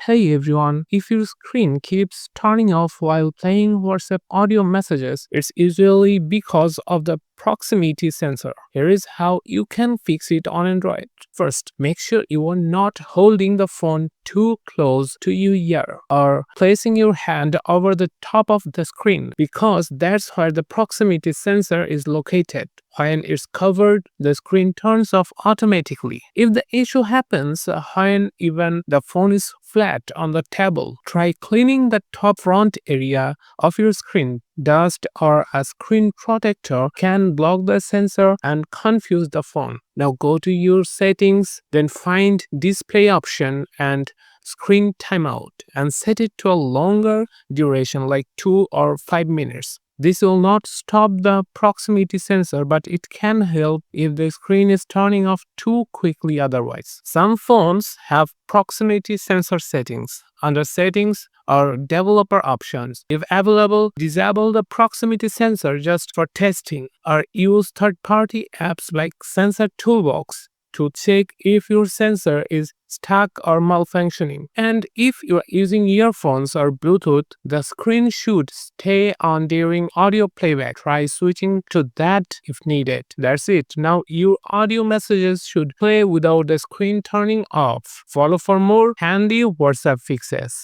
Hey everyone, if your screen keeps turning off while playing WhatsApp audio messages, it's usually because of the proximity sensor. Here is how you can fix it on Android. First, make sure you are not holding the phone too close to your ear or placing your hand over the top of the screen because that's where the proximity sensor is located. When it's covered, the screen turns off automatically. If the issue happens when even the phone is flat on the table, try cleaning the top front area of your screen. Dust or a screen protector can block the sensor and confuse the phone. Now go to your settings, then find display option and screen timeout and set it to a longer duration like 2 or 5 minutes. This will not stop the proximity sensor, but it can help if the screen is turning off too quickly otherwise. Some phones have proximity sensor settings. Under settings or developer options, if available, disable the proximity sensor just for testing or use third-party apps like Sensor Toolbox to check if your sensor is stuck or malfunctioning. And if you are using earphones or Bluetooth, the screen should stay on during audio playback. Try switching to that if needed. That's it. Now your audio messages should play without the screen turning off. Follow for more handy WhatsApp fixes.